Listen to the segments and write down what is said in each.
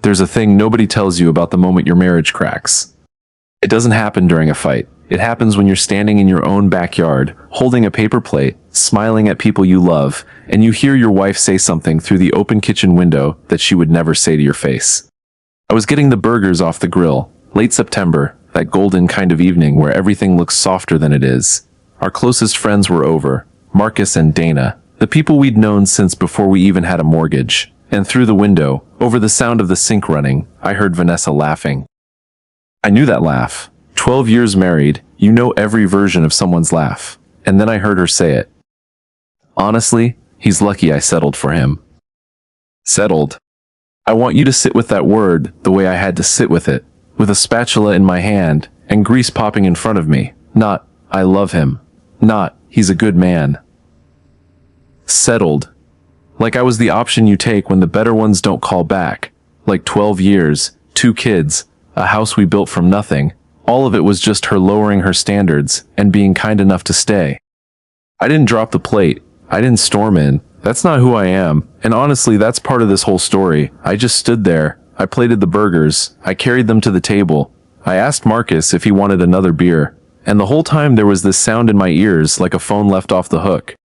There's a thing nobody tells you about the moment your marriage cracks. It doesn't happen during a fight. It happens when you're standing in your own backyard, holding a paper plate, smiling at people you love, and you hear your wife say something through the open kitchen window that she would never say to your face. I was getting the burgers off the grill, late September, that golden kind of evening where everything looks softer than it is. Our closest friends were over, Marcus and Dana, the people we'd known since before we even had a mortgage. And through the window, over the sound of the sink running, I heard Vanessa laughing. I knew that laugh. 12 years married, you know every version of someone's laugh. And then I heard her say it. Honestly, he's lucky I settled for him. Settled. I want you to sit with that word the way I had to sit with it, with a spatula in my hand and grease popping in front of me. Not, I love him. Not, he's a good man. Settled. Like I was the option you take when the better ones don't call back. Like 12 years, 2 kids, a house we built from nothing. All of it was just her lowering her standards and being kind enough to stay. I didn't drop the plate. I didn't storm in. That's not who I am. And honestly, that's part of this whole story. I just stood there. I plated the burgers. I carried them to the table. I asked Marcus if he wanted another beer. And the whole time there was this sound in my ears like a phone left off the hook.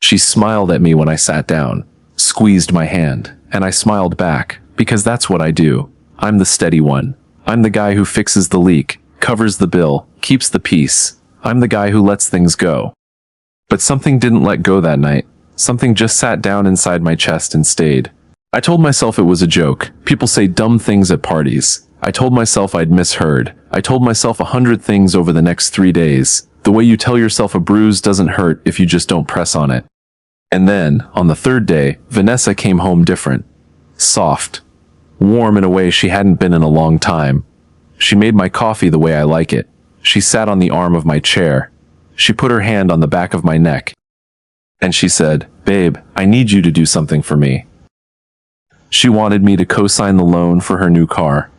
She smiled at me when I sat down, squeezed my hand, and I smiled back, because that's what I do. I'm the steady one. I'm the guy who fixes the leak, covers the bill, keeps the peace. I'm the guy who lets things go. But something didn't let go that night. Something just sat down inside my chest and stayed. I told myself it was a joke. People say dumb things at parties. I told myself I'd misheard. I told myself 100 things over the next 3 days. The way you tell yourself a bruise doesn't hurt if you just don't press on it. And then, on the 3rd day, Vanessa came home different. Soft. Warm in a way she hadn't been in a long time. She made my coffee the way I like it. She sat on the arm of my chair. She put her hand on the back of my neck. And she said, "Babe, I need you to do something for me." She wanted me to co-sign the loan for her new car.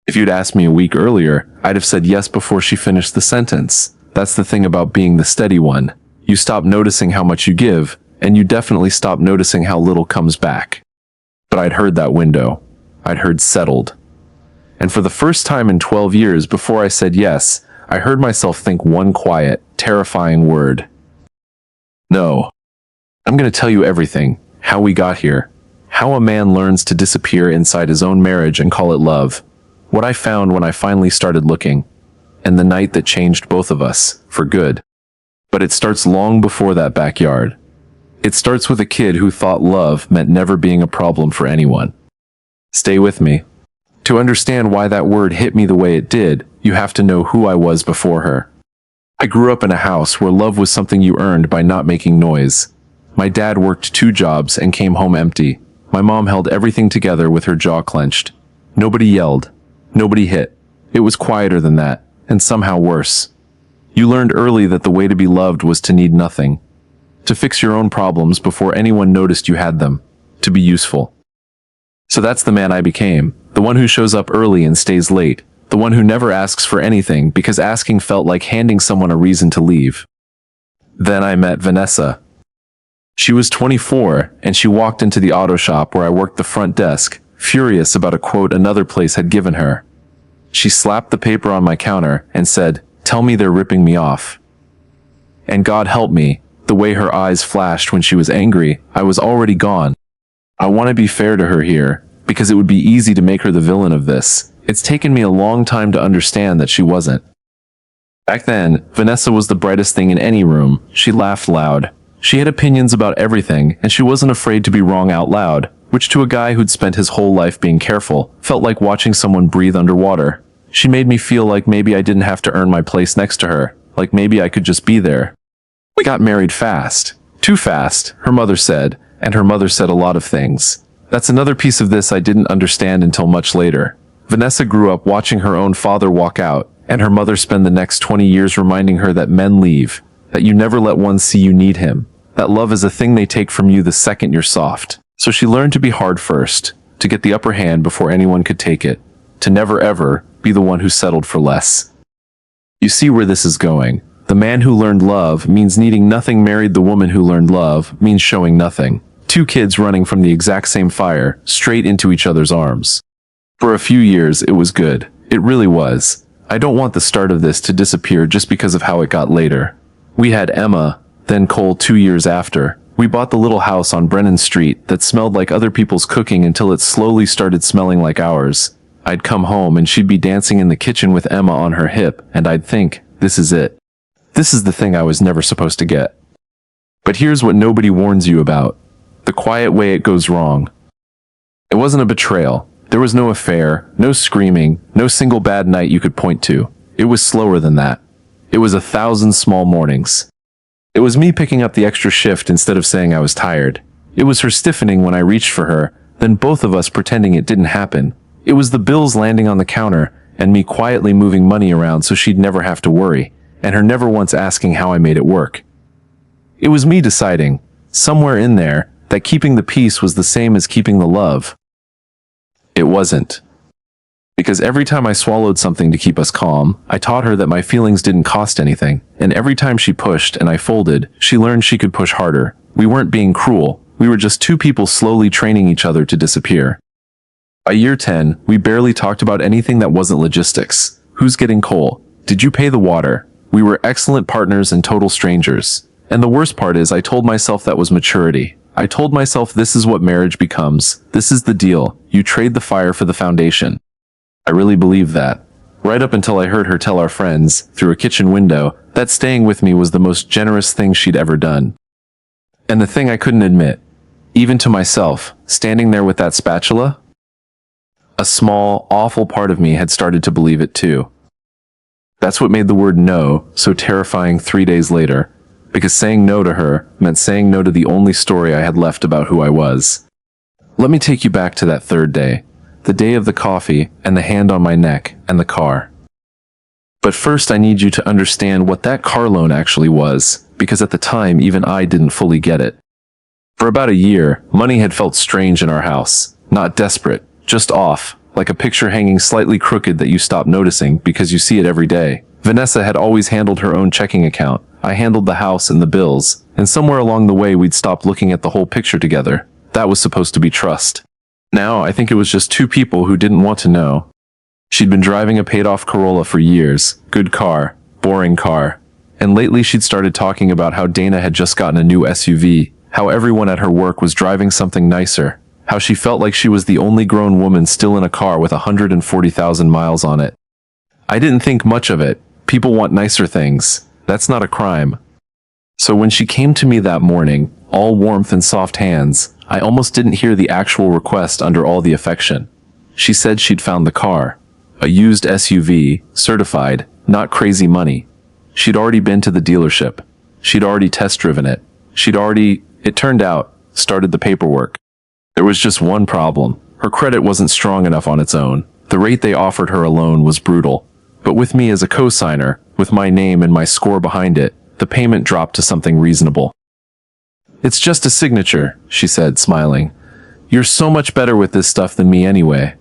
If you'd asked me a week earlier, I'd have said yes before she finished the sentence. That's the thing about being the steady one. You stop noticing how much you give, and you definitely stop noticing how little comes back. But I'd heard that window. I'd heard settled. And for the first time in 12 years before I said yes, I heard myself think one quiet, terrifying word. No. I'm going to tell you everything. How we got here. How a man learns to disappear inside his own marriage and call it love. What I found when I finally started looking. And the night that changed both of us, for good. But it starts long before that backyard. It starts with a kid who thought love meant never being a problem for anyone. Stay with me. To understand why that word hit me the way it did, you have to know who I was before her. I grew up in a house where love was something you earned by not making noise. My dad worked 2 jobs and came home empty. My mom held everything together with her jaw clenched. Nobody yelled. Nobody hit. It was quieter than that, and somehow worse. You learned early that the way to be loved was to need nothing. To fix your own problems before anyone noticed you had them. To be useful. So that's the man I became. The one who shows up early and stays late. The one who never asks for anything because asking felt like handing someone a reason to leave. Then I met Vanessa. She was 24, and she walked into the auto shop where I worked the front desk, furious about a quote another place had given her. She slapped the paper on my counter and said, "Tell me they're ripping me off." And God help me, the way her eyes flashed when she was angry, I was already gone. I want to be fair to her here, because it would be easy to make her the villain of this. It's taken me a long time to understand that she wasn't. Back then, Vanessa was the brightest thing in any room. She laughed loud. She had opinions about everything, and she wasn't afraid to be wrong out loud, which to a guy who'd spent his whole life being careful, felt like watching someone breathe underwater. She made me feel like maybe I didn't have to earn my place next to her, like maybe I could just be there. We got married fast. Too fast, her mother said, and her mother said a lot of things. That's another piece of this I didn't understand until much later. Vanessa grew up watching her own father walk out, and her mother spend the next 20 years reminding her that men leave, that you never let one see you need him, that love is a thing they take from you the second you're soft. So she learned to be hard first, to get the upper hand before anyone could take it, to never ever be the one who settled for less. You see where this is going. The man who learned love means needing nothing married the woman who learned love means showing nothing. 2 kids running from the exact same fire, straight into each other's arms. For a few years, it was good. It really was. I don't want the start of this to disappear just because of how it got later. We had Emma, then Cole 2 years after. We bought the little house on Brennan Street that smelled like other people's cooking until it slowly started smelling like ours. I'd come home and she'd be dancing in the kitchen with Emma on her hip, and I'd think, this is it. This is the thing I was never supposed to get. But here's what nobody warns you about. The quiet way it goes wrong. It wasn't a betrayal. There was no affair, no screaming, no single bad night you could point to. It was slower than that. It was 1,000 small mornings. It was me picking up the extra shift instead of saying I was tired. It was her stiffening when I reached for her, then both of us pretending it didn't happen. It was the bills landing on the counter, and me quietly moving money around so she'd never have to worry, and her never once asking how I made it work. It was me deciding, somewhere in there, that keeping the peace was the same as keeping the love. It wasn't. Because every time I swallowed something to keep us calm, I taught her that my feelings didn't cost anything, and every time she pushed and I folded, she learned she could push harder. We weren't being cruel, we were just two people slowly training each other to disappear. By year 10, we barely talked about anything that wasn't logistics. Who's getting coal? Did you pay the water? We were excellent partners and total strangers. And the worst part is I told myself that was maturity. I told myself this is what marriage becomes. This is the deal. You trade the fire for the foundation. I really believed that. Right up until I heard her tell our friends, through a kitchen window, that staying with me was the most generous thing she'd ever done. And the thing I couldn't admit, even to myself, standing there with that spatula, a small, awful part of me had started to believe it too. That's what made the word no so terrifying 3 days later, because saying no to her meant saying no to the only story I had left about who I was. Let me take you back to that third day, the day of the coffee and the hand on my neck and the car. But first I need you to understand what that car loan actually was, because at the time even I didn't fully get it. For about a year, money had felt strange in our house, not desperate, just off, like a picture hanging slightly crooked that you stop noticing because you see it every day. Vanessa had always handled her own checking account. I handled the house and the bills, and somewhere along the way we'd stopped looking at the whole picture together. That was supposed to be trust. Now, I think it was just two people who didn't want to know. She'd been driving a paid-off Corolla for years. Good car, boring car. And lately she'd started talking about how Dana had just gotten a new SUV, how everyone at her work was driving something nicer, how she felt like she was the only grown woman still in a car with 140,000 miles on it. I didn't think much of it. People want nicer things. That's not a crime. So when she came to me that morning, all warmth and soft hands, I almost didn't hear the actual request under all the affection. She said she'd found the car. A used SUV, certified, not crazy money. She'd already been to the dealership. She'd already test-driven it. It turned out, started the paperwork. There was just one problem. Her credit wasn't strong enough on its own. The rate they offered her alone was brutal. But with me as a co-signer, with my name and my score behind it, the payment dropped to something reasonable. It's just a signature, she said, smiling. You're so much better with this stuff than me anyway.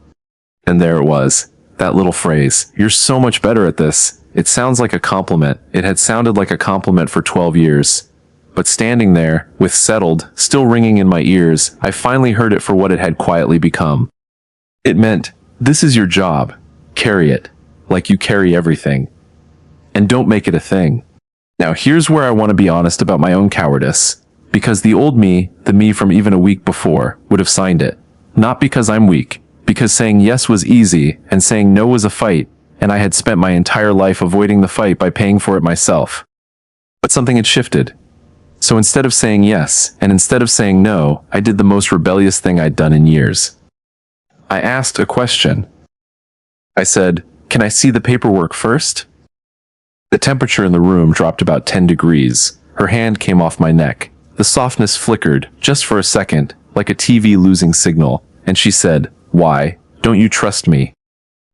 And there it was, that little phrase, you're so much better at this. It sounds like a compliment. It had sounded like a compliment for 12 years. But standing there, with settled, still ringing in my ears, I finally heard it for what it had quietly become. It meant, this is your job. Carry it. Like you carry everything. And don't make it a thing. Now here's where I want to be honest about my own cowardice. Because the old me, the me from even a week before, would have signed it. Not because I'm weak. Because saying yes was easy, and saying no was a fight, and I had spent my entire life avoiding the fight by paying for it myself. But something had shifted. So instead of saying yes, and instead of saying no, I did the most rebellious thing I'd done in years. I asked a question. I said, "Can I see the paperwork first?" The temperature in the room dropped about 10 degrees. Her hand came off my neck. The softness flickered, just for a second, like a TV losing signal, and she said, "Why? Don't you trust me?"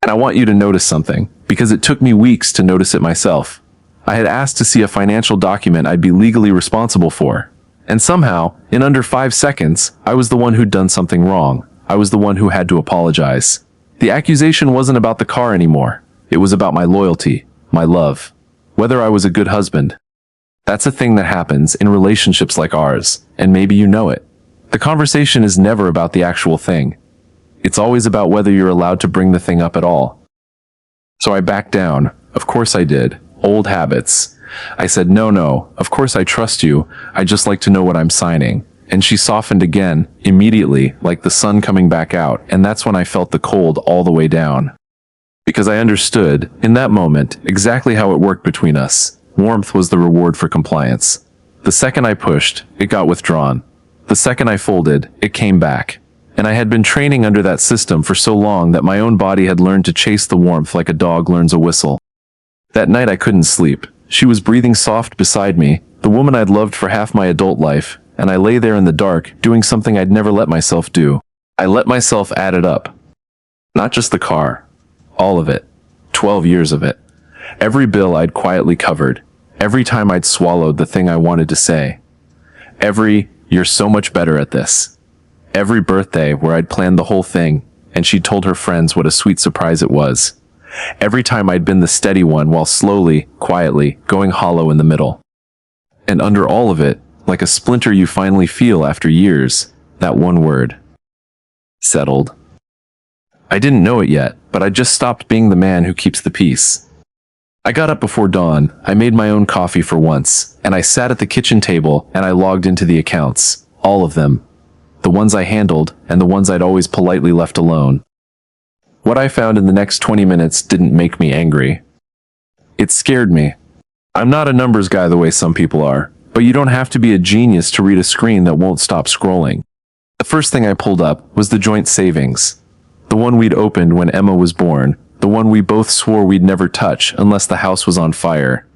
And I want you to notice something, because it took me weeks to notice it myself. I had asked to see a financial document I'd be legally responsible for. And somehow, in under 5 seconds, I was the one who'd done something wrong. I was the one who had to apologize. The accusation wasn't about the car anymore. It was about my loyalty, my love, whether I was a good husband. That's a thing that happens in relationships like ours, and maybe you know it. The conversation is never about the actual thing. It's always about whether you're allowed to bring the thing up at all. So I backed down. Of course I did. Old habits. I said, no, of course I trust you. I just like to know what I'm signing. And she softened again, immediately, like the sun coming back out, and that's when I felt the cold all the way down. Because I understood, in that moment, exactly how it worked between us. Warmth was the reward for compliance. The second I pushed, it got withdrawn. The second I folded, it came back. And I had been training under that system for so long that my own body had learned to chase the warmth like a dog learns a whistle. That night I couldn't sleep. She was breathing soft beside me, the woman I'd loved for half my adult life, and I lay there in the dark, doing something I'd never let myself do. I let myself add it up. Not just the car. All of it. 12 years of it. Every bill I'd quietly covered. Every time I'd swallowed the thing I wanted to say. Every, "You're so much better at this." Every birthday where I'd planned the whole thing, and she'd told her friends what a sweet surprise it was. Every time I'd been the steady one while slowly, quietly, going hollow in the middle. And under all of it, like a splinter you finally feel after years, that one word. Settled. I didn't know it yet, but I'd just stopped being the man who keeps the peace. I got up before dawn, I made my own coffee for once, and I sat at the kitchen table and I logged into the accounts. All of them. The ones I handled, and the ones I'd always politely left alone. What I found in the next 20 minutes didn't make me angry. It scared me. I'm not a numbers guy the way some people are, but you don't have to be a genius to read a screen that won't stop scrolling. The first thing I pulled up was the joint savings. The one we'd opened when Emma was born, the one we both swore we'd never touch unless the house was on fire.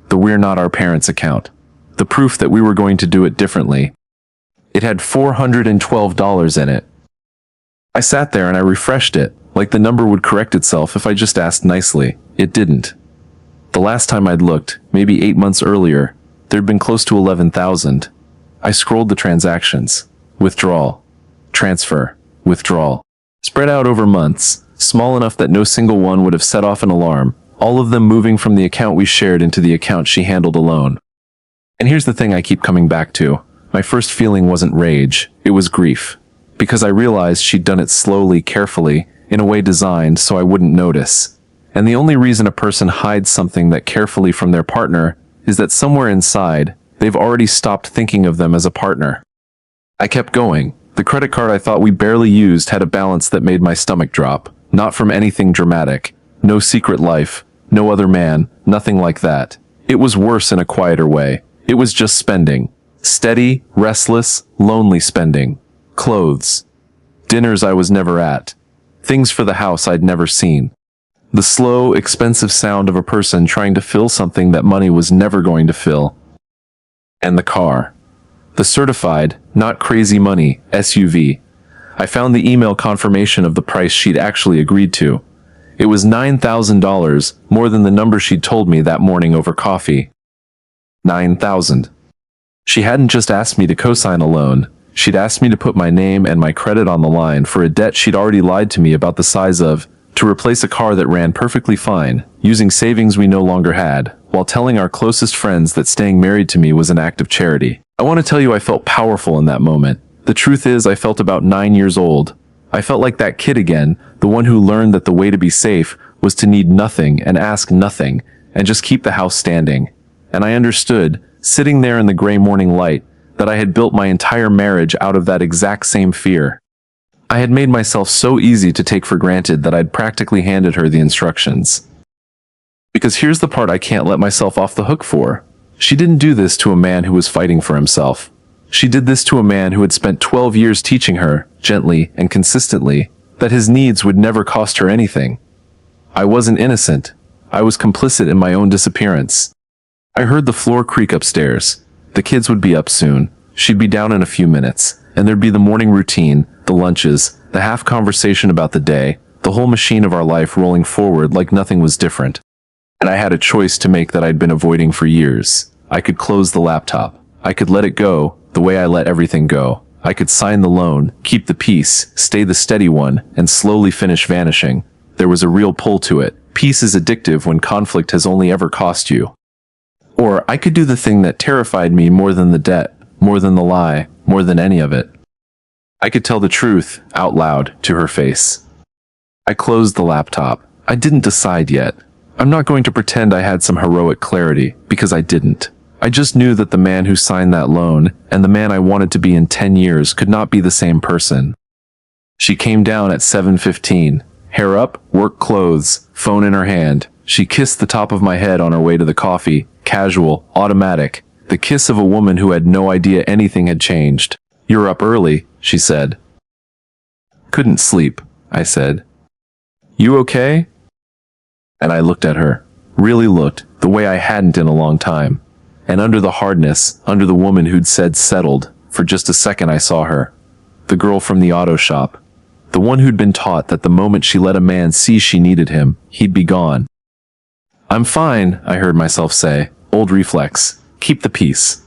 The "we're not our parents" account. The proof that we were going to do it differently. It had $412 in it. I sat there and I refreshed it, like the number would correct itself if I just asked nicely. It didn't. The last time I'd looked, maybe 8 months earlier, there'd been close to 11,000. I scrolled the transactions. Withdrawal. Transfer. Withdrawal. Spread out over months, small enough that no single one would have set off an alarm, all of them moving from the account we shared into the account she handled alone. And here's the thing I keep coming back to. My first feeling wasn't rage, it was grief. Because I realized she'd done it slowly, carefully, in a way designed so I wouldn't notice. And the only reason a person hides something that carefully from their partner is that somewhere inside, they've already stopped thinking of them as a partner. I kept going. The credit card I thought we barely used had a balance that made my stomach drop. Not from anything dramatic. No secret life. No other man. Nothing like that. It was worse in a quieter way. It was just spending. Steady, restless, lonely spending. Clothes. Dinners I was never at. Things for the house I'd never seen. The slow, expensive sound of a person trying to fill something that money was never going to fill. And the car. The certified, not crazy money, SUV. I found the email confirmation of the price she'd actually agreed to. It was $9,000, more than the number she'd told me that morning over coffee. 9,000. She hadn't just asked me to cosign a loan. She'd asked me to put my name and my credit on the line for a debt she'd already lied to me about the size of, to replace a car that ran perfectly fine, using savings we no longer had, while telling our closest friends that staying married to me was an act of charity. I want to tell you I felt powerful in that moment. The truth is I felt about 9 years old. I felt like that kid again, the one who learned that the way to be safe was to need nothing and ask nothing, and just keep the house standing. And I understood, sitting there in the gray morning light, that I had built my entire marriage out of that exact same fear. I had made myself so easy to take for granted that I'd practically handed her the instructions. Because here's the part I can't let myself off the hook for. She didn't do this to a man who was fighting for himself. She did this to a man who had spent 12 years teaching her, gently and consistently, that his needs would never cost her anything. I wasn't innocent. I was complicit in my own disappearance. I heard the floor creak upstairs. The kids would be up soon. She'd be down in a few minutes, and there'd be the morning routine, the lunches, the half conversation about the day, the whole machine of our life rolling forward like nothing was different. And I had a choice to make that I'd been avoiding for years. I could close the laptop. I could let it go, the way I let everything go. I could sign the loan, keep the peace, stay the steady one, and slowly finish vanishing. There was a real pull to it. Peace is addictive when conflict has only ever cost you. Or I could do the thing that terrified me more than the debt, more than the lie, more than any of it. I could tell the truth, out loud, to her face. I closed the laptop. I didn't decide yet. I'm not going to pretend I had some heroic clarity, because I didn't. I just knew that the man who signed that loan, and the man I wanted to be in 10 years could not be the same person. She came down at 7:15. Hair up, work clothes, phone in her hand. She kissed the top of my head on her way to the coffee, casual, automatic, the kiss of a woman who had no idea anything had changed. "You're up early," she said. "Couldn't sleep," I said. "You okay?" And I looked at her. Really looked, the way I hadn't in a long time. And under the hardness, under the woman who'd said settled, for just a second I saw her. The girl from the auto shop. The one who'd been taught that the moment she let a man see she needed him, he'd be gone. "I'm fine," I heard myself say. Old reflex. Keep the peace.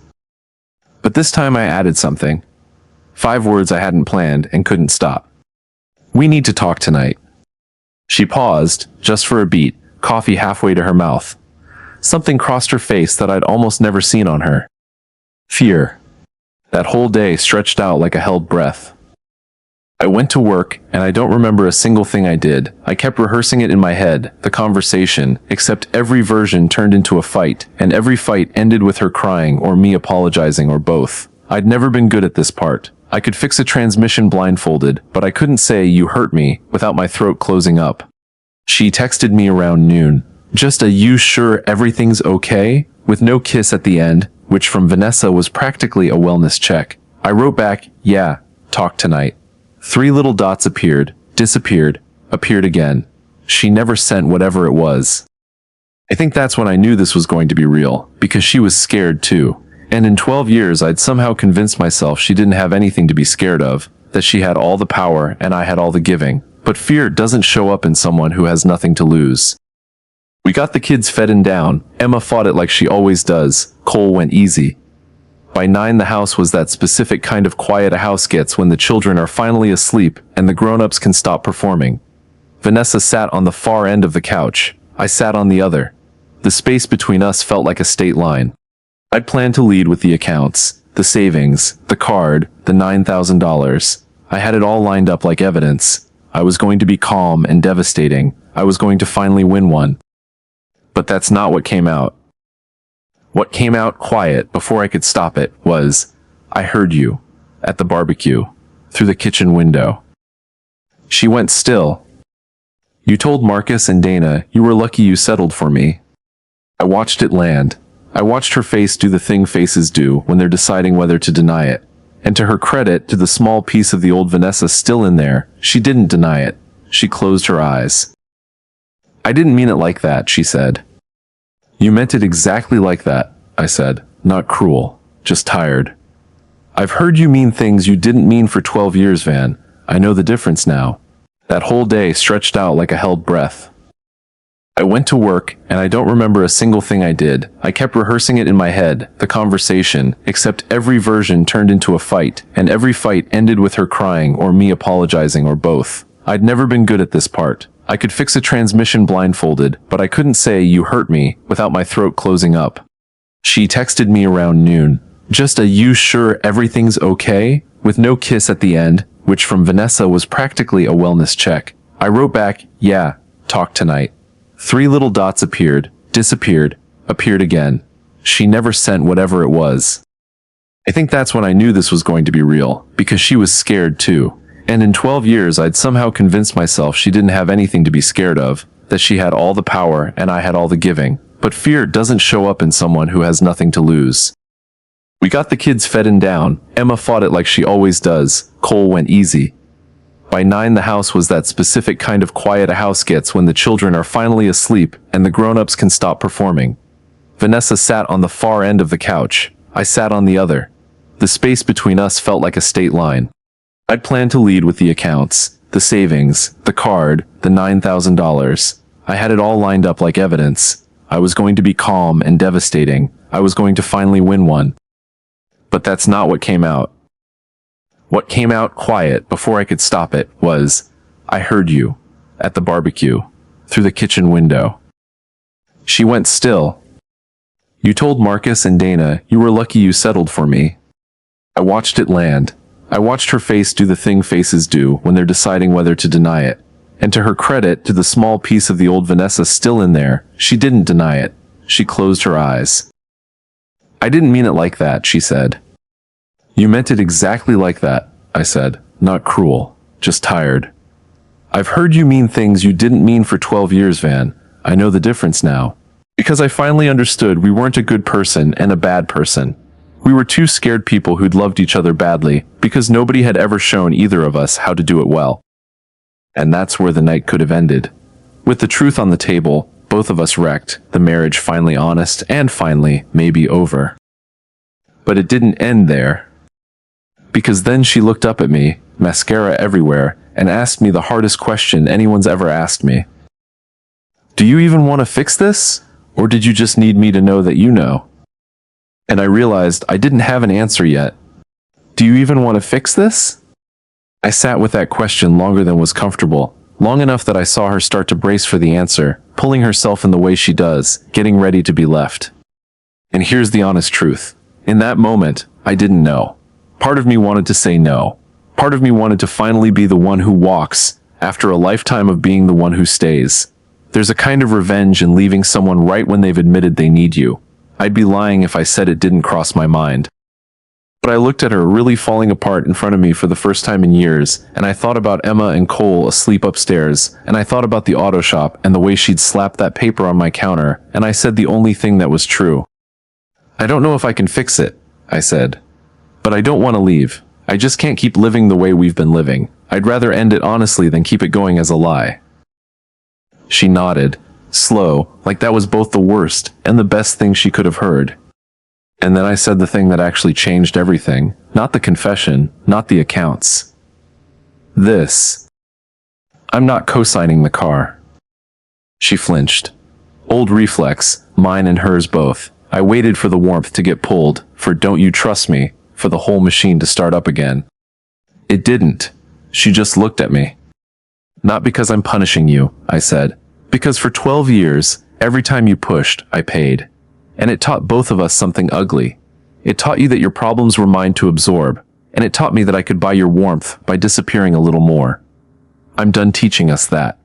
But this time I added something. 5 words I hadn't planned and couldn't stop. "We need to talk tonight." She paused, just for a beat, coffee halfway to her mouth. Something crossed her face that I'd almost never seen on her. Fear. That whole day stretched out like a held breath. I went to work, and I don't remember a single thing I did. I kept rehearsing it in my head, the conversation, except every version turned into a fight, and every fight ended with her crying or me apologizing or both. I'd never been good at this part. I could fix a transmission blindfolded, but I couldn't say "you hurt me" without my throat closing up. She texted me around noon. Just a "you sure everything's okay?" with no kiss at the end, which from Vanessa was practically a wellness check. I wrote back, "Yeah, talk tonight." 3 little dots appeared, disappeared, appeared again. She never sent whatever it was. I think that's when I knew this was going to be real, because she was scared too. And in 12 years I'd somehow convinced myself she didn't have anything to be scared of, that she had all the power and I had all the giving. But fear doesn't show up in someone who has nothing to lose. We got the kids fed and down. Emma fought it like she always does. Cole went easy. By 9 the house was that specific kind of quiet a house gets when the children are finally asleep and the grown-ups can stop performing. Vanessa sat on the far end of the couch. I sat on the other. The space between us felt like a state line. I'd planned to lead with the accounts, the savings, the card, the $9,000. I had it all lined up like evidence. I was going to be calm and devastating. I was going to finally win one. But that's not what came out. What came out quiet before I could stop it was, "I heard you," at the barbecue, through the kitchen window. She went still. "You told Marcus and Dana you were lucky you settled for me." I watched it land. I watched her face do the thing faces do when they're deciding whether to deny it. And to her credit, to the small piece of the old Vanessa still in there, she didn't deny it. She closed her eyes. "I didn't mean it like that," she said. "You meant it exactly like that," I said. "Not cruel, just tired." "I've heard you mean things you didn't mean for 12 years, Van. I know the difference now." That whole day stretched out like a held breath. I went to work, and I don't remember a single thing I did. I kept rehearsing it in my head, the conversation, except every version turned into a fight, and every fight ended with her crying or me apologizing or both. I'd never been good at this part. I could fix a transmission blindfolded, but I couldn't say "you hurt me" without my throat closing up. She texted me around noon. Just a "you sure everything's okay?" with no kiss at the end, which from Vanessa was practically a wellness check. I wrote back, "Yeah, talk tonight." 3 little dots appeared, disappeared, appeared again. She never sent whatever it was. I think that's when I knew this was going to be real, because she was scared too. And in 12 years I'd somehow convinced myself she didn't have anything to be scared of, that she had all the power and I had all the giving. But fear doesn't show up in someone who has nothing to lose. We got the kids fed and down. Emma fought it like she always does. Cole went easy. By 9 the house was that specific kind of quiet a house gets when the children are finally asleep and the grown-ups can stop performing. Vanessa sat on the far end of the couch. I sat on the other. The space between us felt like a state line. I'd planned to lead with the accounts, the savings, the card, the $9,000. I had it all lined up like evidence. I was going to be calm and devastating. I was going to finally win one. But that's not what came out. What came out quiet before I could stop it was, "I heard you," at the barbecue, through the kitchen window. She went still. "You told Marcus and Dana you were lucky you settled for me." I watched it land. I watched her face do the thing faces do when they're deciding whether to deny it. And to her credit, to the small piece of the old Vanessa still in there, she didn't deny it. She closed her eyes. "I didn't mean it like that," she said. "You meant it exactly like that," I said. "Not cruel, just tired." "I've heard you mean things you didn't mean for 12 years, Van. I know the difference now. Because I finally understood we weren't a good person and a bad person. We were two scared people who'd loved each other badly because nobody had ever shown either of us how to do it well. And that's where the night could have ended. With the truth on the table, both of us wrecked, the marriage finally honest and finally, maybe over. But it didn't end there. Because then she looked up at me, mascara everywhere, and asked me the hardest question anyone's ever asked me. "Do you even want to fix this? Or did you just need me to know that you know?" And I realized I didn't have an answer yet. "Do you even want to fix this?" I sat with that question longer than was comfortable, long enough that I saw her start to brace for the answer, pulling herself in the way she does, getting ready to be left. And here's the honest truth. In that moment, I didn't know. Part of me wanted to say no. Part of me wanted to finally be the one who walks, after a lifetime of being the one who stays. There's a kind of revenge in leaving someone right when they've admitted they need you. I'd be lying if I said it didn't cross my mind. But I looked at her really falling apart in front of me for the first time in years, and I thought about Emma and Cole asleep upstairs, and I thought about the auto shop and the way she'd slapped that paper on my counter, and I said the only thing that was true. "I don't know if I can fix it," I said. "But I don't want to leave. I just can't keep living the way we've been living. I'd rather end it honestly than keep it going as a lie." She nodded, slow, like that was both the worst and the best thing she could have heard. And then I said the thing that actually changed everything, not the confession, not the accounts. This. "I'm not co-signing the car." She flinched. Old reflex, mine and hers both. I waited for the warmth to get pulled, for "don't you trust me," for the whole machine to start up again. It didn't. She just looked at me. "Not because I'm punishing you," I said. "Because for 12 years, every time you pushed, I paid. And it taught both of us something ugly. It taught you that your problems were mine to absorb, and it taught me that I could buy your warmth by disappearing a little more. I'm done teaching us that.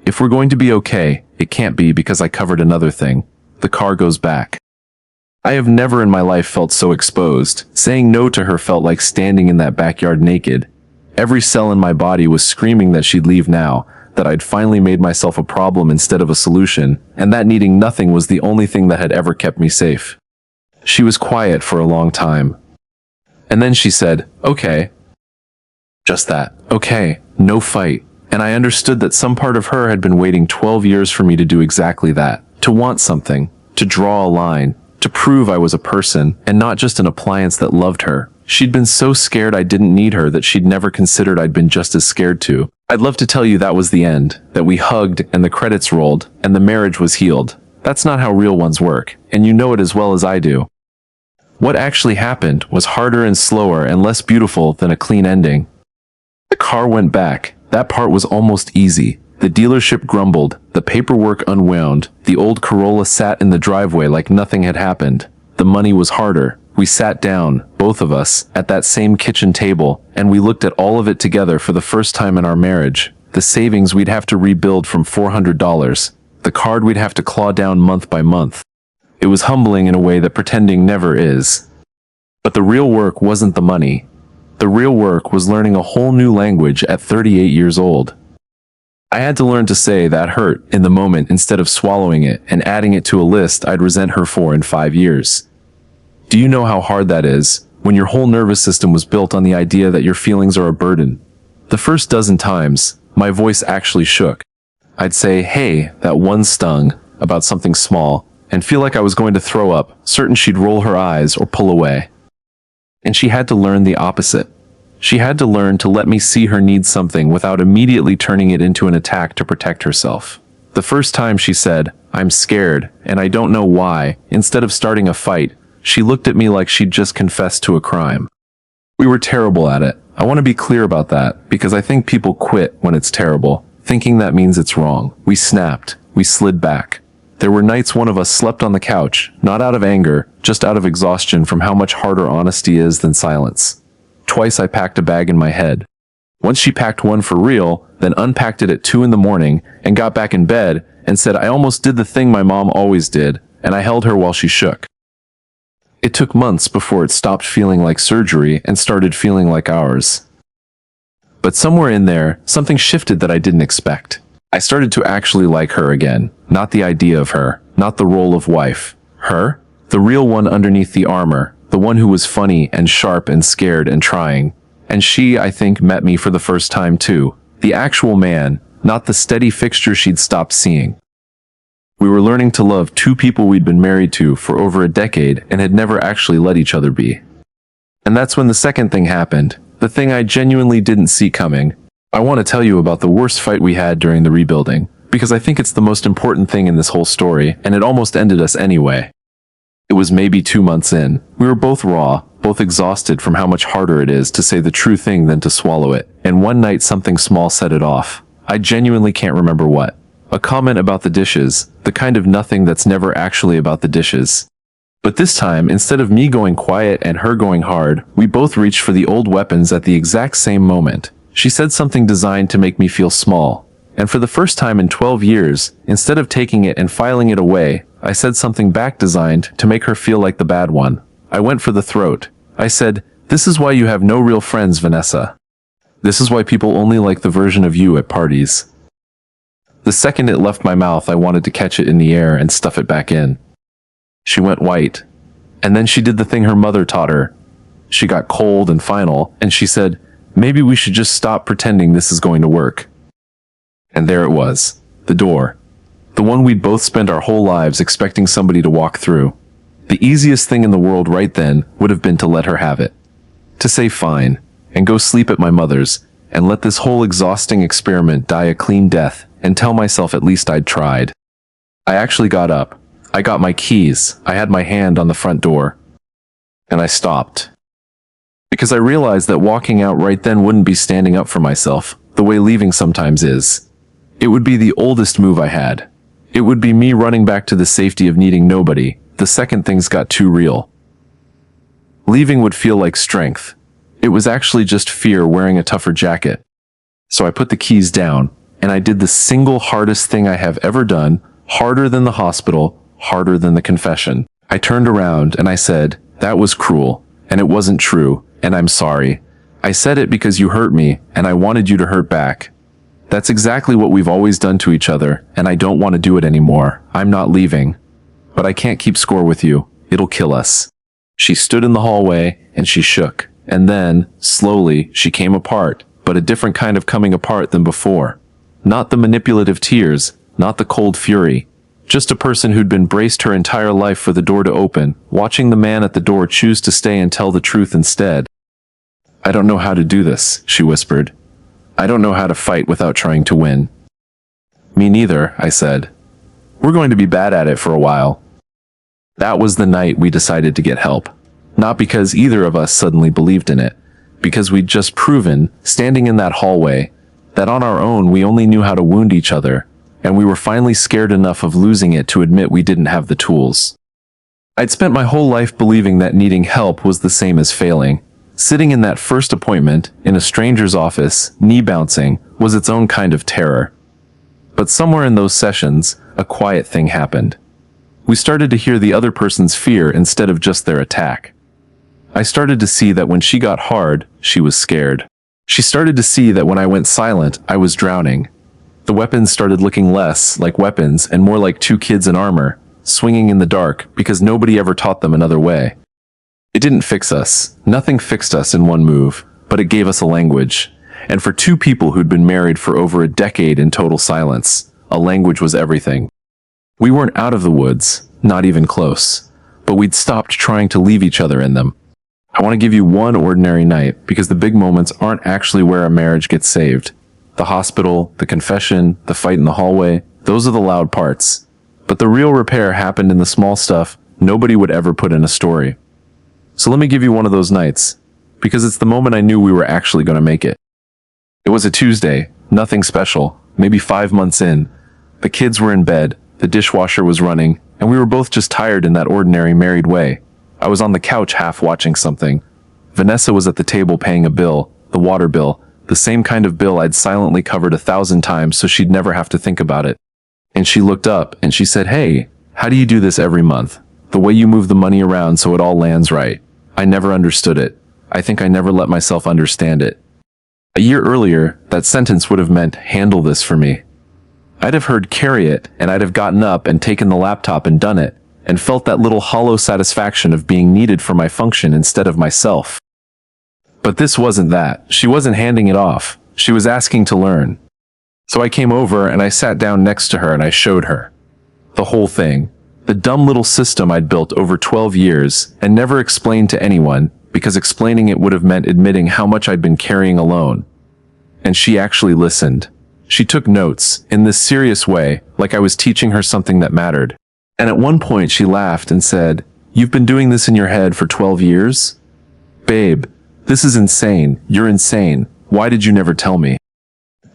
If we're going to be okay, it can't be because I covered another thing. The car goes back." I have never in my life felt so exposed. Saying no to her felt like standing in that backyard naked. Every cell in my body was screaming that she'd leave now, that I'd finally made myself a problem instead of a solution, and that needing nothing was the only thing that had ever kept me safe. She was quiet for a long time. And then she said, "Okay." Just that. Okay. No fight. And I understood that some part of her had been waiting 12 years for me to do exactly that. To want something. To draw a line. To prove I was a person, and not just an appliance that loved her. She'd been so scared I didn't need her that she'd never considered I'd been just as scared to. I'd love to tell you that was the end, that we hugged and the credits rolled, and the marriage was healed. That's not how real ones work, and you know it as well as I do. What actually happened was harder and slower and less beautiful than a clean ending. The car went back. That part was almost easy. The dealership grumbled, the paperwork unwound, the old Corolla sat in the driveway like nothing had happened. The money was harder. We sat down, both of us, at that same kitchen table, and we looked at all of it together for the first time in our marriage. The savings we'd have to rebuild from $400. The card we'd have to claw down month by month. It was humbling in a way that pretending never is. But the real work wasn't the money. The real work was learning a whole new language at 38 years old. I had to learn to say that hurt in the moment instead of swallowing it and adding it to a list I'd resent her for in 5 years. Do you know how hard that is, when your whole nervous system was built on the idea that your feelings are a burden? The first dozen times, my voice actually shook. I'd say, "Hey, that one stung," about something small, and feel like I was going to throw up, certain she'd roll her eyes or pull away. And she had to learn the opposite. She had to learn to let me see her need something without immediately turning it into an attack to protect herself. The first time she said, "I'm scared, and I don't know why," instead of starting a fight, she looked at me like she'd just confessed to a crime. We were terrible at it. I want to be clear about that, because I think people quit when it's terrible, thinking that means it's wrong. We snapped. We slid back. There were nights one of us slept on the couch, not out of anger, just out of exhaustion from how much harder honesty is than silence. Twice I packed a bag in my head. Once she packed one for real, then unpacked it at 2 in the morning and got back in bed and said I almost did the thing my mom always did, and I held her while she shook. It took months before it stopped feeling like surgery and started feeling like ours. But somewhere in there, something shifted that I didn't expect. I started to actually like her again, not the idea of her, not the role of wife. Her? The real one underneath the armor, the one who was funny and sharp and scared and trying. And she, I think, met me for the first time too. The actual man, not the steady fixture she'd stopped seeing. We were learning to love two people we'd been married to for over a decade and had never actually let each other be. And that's when the second thing happened, the thing I genuinely didn't see coming. I want to tell you about the worst fight we had during the rebuilding, because I think it's the most important thing in this whole story, and it almost ended us anyway. It was maybe 2 months in. We were both raw, both exhausted from how much harder it is to say the true thing than to swallow it, and one night something small set it off. I genuinely can't remember what. A comment about the dishes, the kind of nothing that's never actually about the dishes. But this time, instead of me going quiet and her going hard, we both reached for the old weapons at the exact same moment. She said something designed to make me feel small. And for the first time in 12 years, instead of taking it and filing it away, I said something back designed to make her feel like the bad one. I went for the throat. I said, "This is why you have no real friends, Vanessa. This is why people only like the version of you at parties." The second it left my mouth, I wanted to catch it in the air and stuff it back in. She went white. And then she did the thing her mother taught her. She got cold and final, and she said, "Maybe we should just stop pretending this is going to work." And there it was. The door. The one we'd both spent our whole lives expecting somebody to walk through. The easiest thing in the world right then would have been to let her have it. To say fine, and go sleep at my mother's, and let this whole exhausting experiment die a clean death, and tell myself at least I'd tried. I actually got up. I got my keys. I had my hand on the front door. And I stopped. Because I realized that walking out right then wouldn't be standing up for myself, the way leaving sometimes is. It would be the oldest move I had. It would be me running back to the safety of needing nobody, the second things got too real. Leaving would feel like strength. It was actually just fear wearing a tougher jacket. So I put the keys down, and I did the single hardest thing I have ever done, harder than the hospital, harder than the confession. I turned around and I said, "That was cruel, and it wasn't true, and I'm sorry. I said it because you hurt me, and I wanted you to hurt back. That's exactly what we've always done to each other, and I don't want to do it anymore. I'm not leaving. But I can't keep score with you. It'll kill us." She stood in the hallway, and she shook. And then, slowly, she came apart, but a different kind of coming apart than before. Not the manipulative tears, not the cold fury. Just a person who'd been braced her entire life for the door to open, watching the man at the door choose to stay and tell the truth instead. "I don't know how to do this," she whispered. "I don't know how to fight without trying to win." "Me neither," I said. "We're going to be bad at it for a while." That was the night we decided to get help. Not because either of us suddenly believed in it, because we'd just proven, standing in that hallway, that on our own we only knew how to wound each other, and we were finally scared enough of losing it to admit we didn't have the tools. I'd spent my whole life believing that needing help was the same as failing. Sitting in that first appointment, in a stranger's office, knee bouncing, was its own kind of terror. But somewhere in those sessions, a quiet thing happened. We started to hear the other person's fear instead of just their attack. I started to see that when she got hard, she was scared. She started to see that when I went silent, I was drowning. The weapons started looking less like weapons and more like two kids in armor, swinging in the dark because nobody ever taught them another way. It didn't fix us. Nothing fixed us in one move, but it gave us a language. And for two people who'd been married for over a decade in total silence, a language was everything. We weren't out of the woods, not even close, but we'd stopped trying to leave each other in them. I want to give you one ordinary night because the big moments aren't actually where a marriage gets saved. The hospital, the confession, the fight in the hallway, those are the loud parts. But the real repair happened in the small stuff nobody would ever put in a story. So let me give you one of those nights, because it's the moment I knew we were actually going to make it. It was a Tuesday, nothing special, maybe 5 months in. The kids were in bed, the dishwasher was running, and we were both just tired in that ordinary married way. I was on the couch half watching something. Vanessa was at the table paying a bill, the water bill, the same kind of bill I'd silently covered 1,000 times so she'd never have to think about it. And she looked up and she said, "Hey, how do you do this every month? The way you move the money around so it all lands right." I never understood it. I think I never let myself understand it. A year earlier, that sentence would have meant, "Handle this for me." I'd have heard "carry it," and I'd have gotten up and taken the laptop and done it, and felt that little hollow satisfaction of being needed for my function instead of myself. But this wasn't that. She wasn't handing it off. She was asking to learn. So I came over and I sat down next to her and I showed her. The whole thing. The dumb little system I'd built over 12 years and never explained to anyone, because explaining it would have meant admitting how much I'd been carrying alone. And she actually listened. She took notes, in this serious way, like I was teaching her something that mattered. And at one point she laughed and said, "You've been doing this in your head for 12 years? Babe, this is insane. You're insane. Why did you never tell me?"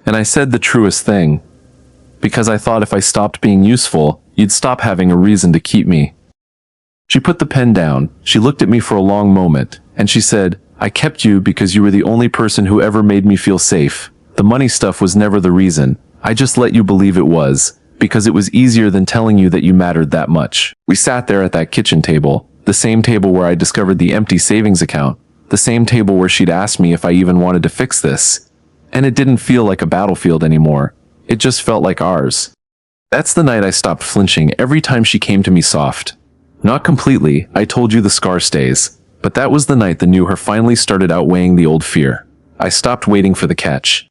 And I said the truest thing. Because I thought if I stopped being useful, you'd stop having a reason to keep me. She put the pen down, she looked at me for a long moment, and she said, "I kept you because you were the only person who ever made me feel safe. The money stuff was never the reason. I just let you believe it was, because it was easier than telling you that you mattered that much." We sat there at that kitchen table, the same table where I discovered the empty savings account, the same table where she'd asked me if I even wanted to fix this. And it didn't feel like a battlefield anymore. It just felt like ours. That's the night I stopped flinching every time she came to me soft. Not completely, I told you the scar stays, but that was the night the new her finally started outweighing the old fear. I stopped waiting for the catch.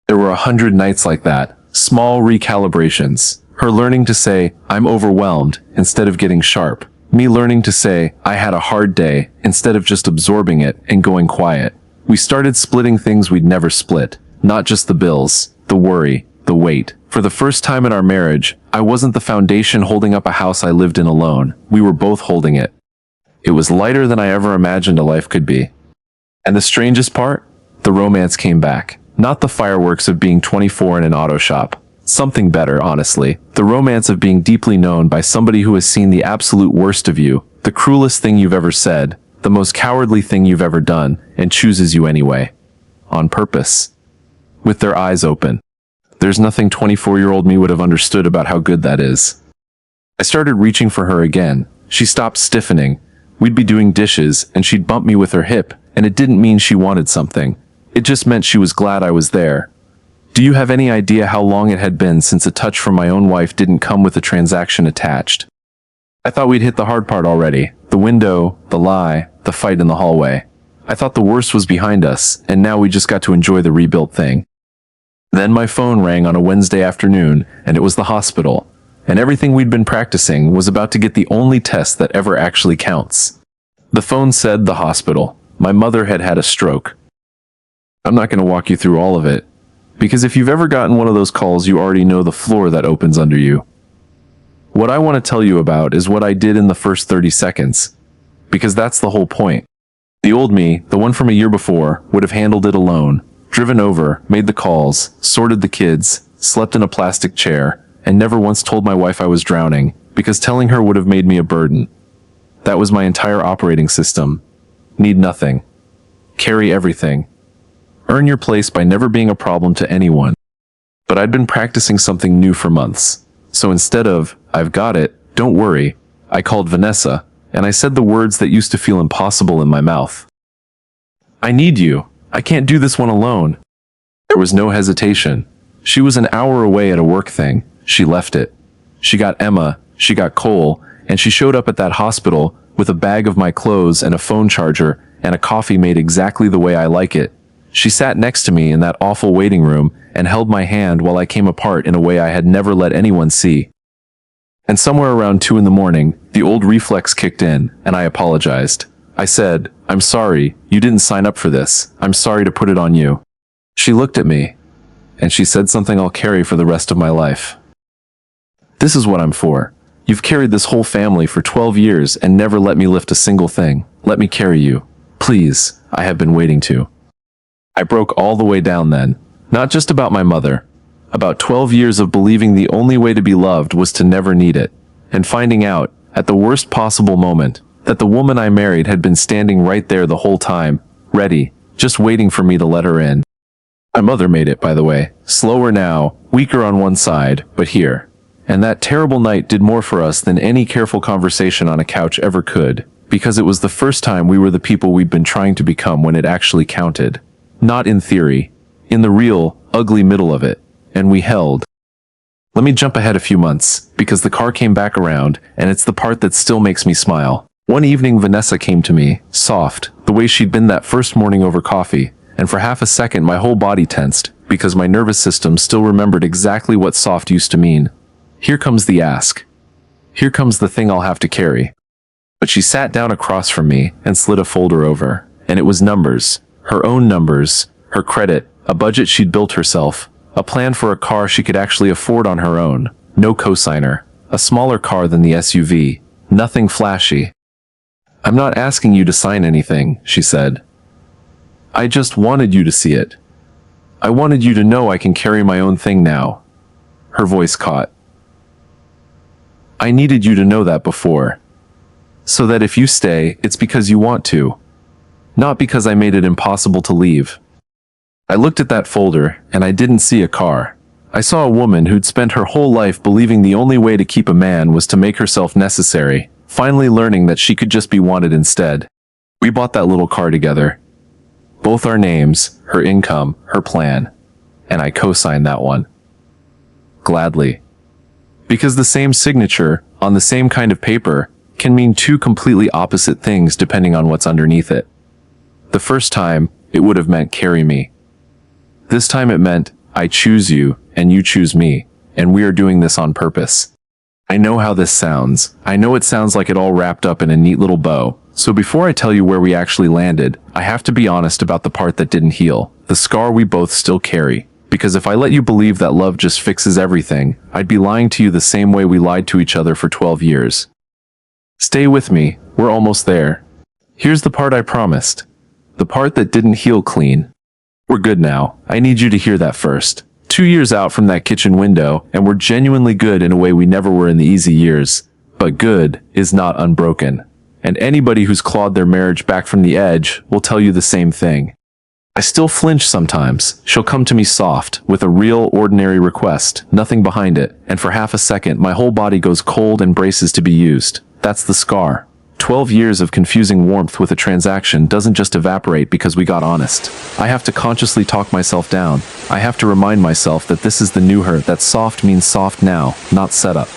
There were 100 nights like that, small recalibrations. Her learning to say, "I'm overwhelmed," instead of getting sharp. Me learning to say, "I had a hard day," instead of just absorbing it and going quiet. We started splitting things we'd never split. Not just the bills, the worry, the weight. For the first time in our marriage, I wasn't the foundation holding up a house I lived in alone. We were both holding it. It was lighter than I ever imagined a life could be. And the strangest part? The romance came back. Not the fireworks of being 24 in an auto shop. Something better, honestly. The romance of being deeply known by somebody who has seen the absolute worst of you, the cruelest thing you've ever said, the most cowardly thing you've ever done, and chooses you anyway. On purpose. With their eyes open. There's nothing 24-year-old me would have understood about how good that is. I started reaching for her again. She stopped stiffening. We'd be doing dishes, and she'd bump me with her hip, and it didn't mean she wanted something. It just meant she was glad I was there. Do you have any idea how long it had been since a touch from my own wife didn't come with a transaction attached? I thought we'd hit the hard part already. The window, the lie, the fight in the hallway. I thought the worst was behind us, and now we just got to enjoy the rebuilt thing. Then my phone rang on a Wednesday afternoon, and it was the hospital. And everything we'd been practicing was about to get the only test that ever actually counts. The phone said the hospital. My mother had had a stroke. I'm not going to walk you through all of it, because if you've ever gotten one of those calls, you already know the floor that opens under you. What I want to tell you about is what I did in the first 30 seconds, because that's the whole point. The old me, the one from a year before, would have handled it alone, driven over, made the calls, sorted the kids, slept in a plastic chair, and never once told my wife I was drowning, because telling her would have made me a burden. That was my entire operating system. Need nothing. Carry everything. Earn your place by never being a problem to anyone. But I'd been practicing something new for months. So instead of, "I've got it, don't worry," I called Vanessa, and I said the words that used to feel impossible in my mouth. "I need you. I can't do this one alone." There was no hesitation. She was an hour away at a work thing. She left it. She got Emma, she got Cole, and she showed up at that hospital with a bag of my clothes and a phone charger and a coffee made exactly the way I like it. She sat next to me in that awful waiting room and held my hand while I came apart in a way I had never let anyone see. And somewhere around 2 in the morning, the old reflex kicked in, and I apologized. I said, "I'm sorry, you didn't sign up for this. I'm sorry to put it on you." She looked at me, and she said something I'll carry for the rest of my life. "This is what I'm for. You've carried this whole family for 12 years and never let me lift a single thing. Let me carry you. Please, I have been waiting to." I broke all the way down then. Not just about my mother. About 12 years of believing the only way to be loved was to never need it. And finding out, at the worst possible moment, That the woman I married had been standing right there the whole time, ready, just waiting for me to let her in. My mother made it, by the way. Slower now, weaker on one side, but here. And that terrible night did more for us than any careful conversation on a couch ever could, because it was the first time we were the people we'd been trying to become when it actually counted. Not in theory, in the real, ugly middle of it, and we held. Let me jump ahead a few months, because the car came back around, and it's the part that still makes me smile. One evening Vanessa came to me, soft, the way she'd been that first morning over coffee, and for half a second my whole body tensed, because my nervous system still remembered exactly what soft used to mean. Here comes the ask. Here comes the thing I'll have to carry. But she sat down across from me and slid a folder over, and it was numbers, her own numbers, her credit, a budget she'd built herself, a plan for a car she could actually afford on her own, no cosigner, a smaller car than the SUV, nothing flashy. I'm not asking you to sign anything, she said. I just wanted you to see it. I wanted you to know I can carry my own thing now. Her voice caught. I needed you to know that before. So that if you stay, it's because you want to. Not because I made it impossible to leave. I looked at that folder, and I didn't see a car. I saw a woman who'd spent her whole life believing the only way to keep a man was to make herself necessary, finally learning that she could just be wanted instead. We bought that little car together. Both our names, her income, her plan. And I co-signed that one. Gladly. Because the same signature, on the same kind of paper, can mean two completely opposite things depending on what's underneath it. The first time, it would have meant carry me. This time it meant, I choose you, and you choose me, and we are doing this on purpose. I know how this sounds. I know it sounds like it all wrapped up in a neat little bow. So before I tell you where we actually landed, I have to be honest about the part that didn't heal, the scar we both still carry. Because if I let you believe that love just fixes everything, I'd be lying to you the same way we lied to each other for 12 years. Stay with me, we're almost there. Here's the part I promised. The part that didn't heal clean. We're good now. I need you to hear that first. 2 years out from that kitchen window, and we're genuinely good in a way we never were in the easy years. But good is not unbroken. And anybody who's clawed their marriage back from the edge will tell you the same thing. I still flinch sometimes. She'll come to me soft, with a real, ordinary request, nothing behind it, and for half a second my whole body goes cold and braces to be used. That's the scar. 12 years of confusing warmth with a transaction doesn't just evaporate because we got honest. I have to consciously talk myself down. I have to remind myself that this is the new her, that soft means soft now, not setup.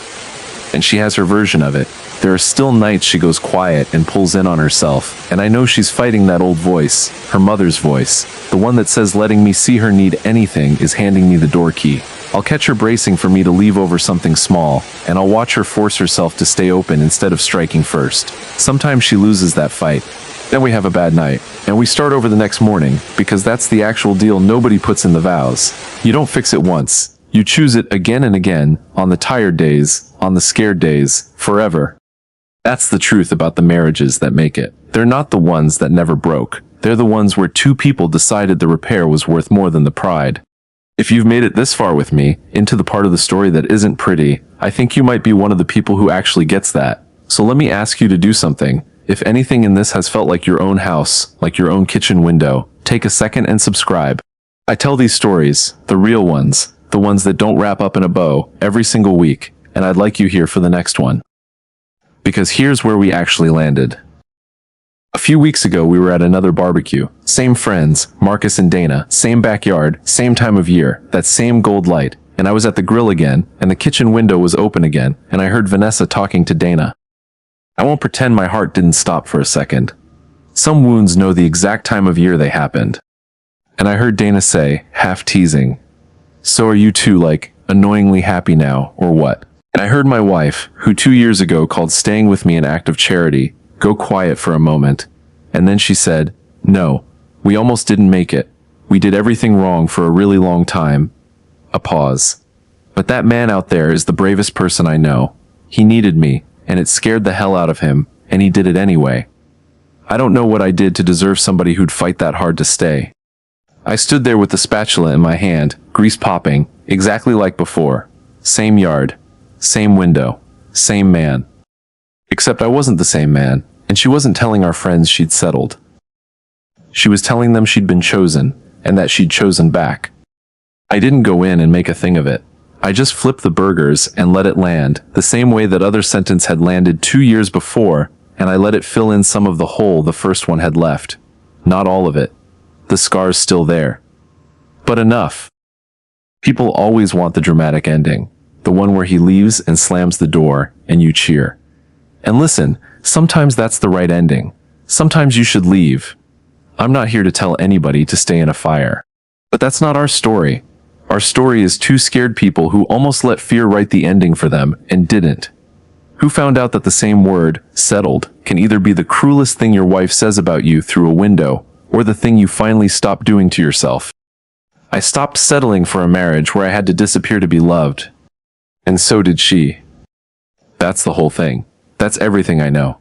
And she has her version of it. There are still nights she goes quiet and pulls in on herself, and I know she's fighting that old voice, her mother's voice, the one that says letting me see her need anything is handing me the door key. I'll catch her bracing for me to leave over something small, and I'll watch her force herself to stay open instead of striking first. Sometimes she loses that fight. Then we have a bad night, and we start over the next morning, because that's the actual deal nobody puts in the vows. You don't fix it once. You choose it again and again, on the tired days, on the scared days, forever. That's the truth about the marriages that make it. They're not the ones that never broke. They're the ones where two people decided the repair was worth more than the pride. If you've made it this far with me, into the part of the story that isn't pretty, I think you might be one of the people who actually gets that. So let me ask you to do something. If anything in this has felt like your own house, like your own kitchen window, take a second and subscribe. I tell these stories, the real ones, the ones that don't wrap up in a bow, every single week, and I'd like you here for the next one. Because here's where we actually landed. A few weeks ago we were at another barbecue. Same friends, Marcus and Dana, same backyard, same time of year, that same gold light, and I was at the grill again, and the kitchen window was open again, and I heard Vanessa talking to Dana. I won't pretend my heart didn't stop for a second. Some wounds know the exact time of year they happened. And I heard Dana say, half teasing, "So are you two like, annoyingly happy now, or what?" And I heard my wife, who 2 years ago called staying with me an act of charity, go quiet for a moment, and then she said, "No, we almost didn't make it. We did everything wrong for a really long time." A pause. "But that man out there is the bravest person I know. He needed me, and it scared the hell out of him, and he did it anyway. I don't know what I did to deserve somebody who'd fight that hard to stay." I stood there with the spatula in my hand, grease popping, exactly like before. Same yard, same window, same man. Except I wasn't the same man, And she wasn't telling our friends she'd settled. She was telling them she'd been chosen, and that she'd chosen back. I didn't go in and make a thing of it. I just flipped the burgers and let it land, the same way that other sentence had landed 2 years before, and I let it fill in some of the hole the first one had left. Not all of it. The scar's still there. But enough. People always want the dramatic ending, the one where he leaves and slams the door, and you cheer. And listen, sometimes that's the right ending. Sometimes you should leave. I'm not here to tell anybody to stay in a fire. But that's not our story. Our story is two scared people who almost let fear write the ending for them and didn't. Who found out that the same word, settled, can either be the cruelest thing your wife says about you through a window, or the thing you finally stop doing to yourself. I stopped settling for a marriage where I had to disappear to be loved. And so did she. That's the whole thing. That's everything I know.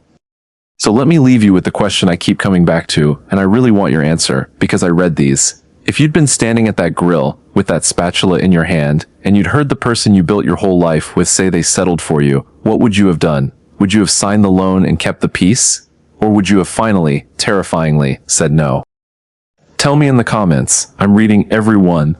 So let me leave you with the question I keep coming back to, and I really want your answer, because I read these. If you'd been standing at that grill, with that spatula in your hand, and you'd heard the person you built your whole life with say they settled for you, what would you have done? Would you have signed the loan and kept the peace? Or would you have finally, terrifyingly, said no? Tell me in the comments. I'm reading every one.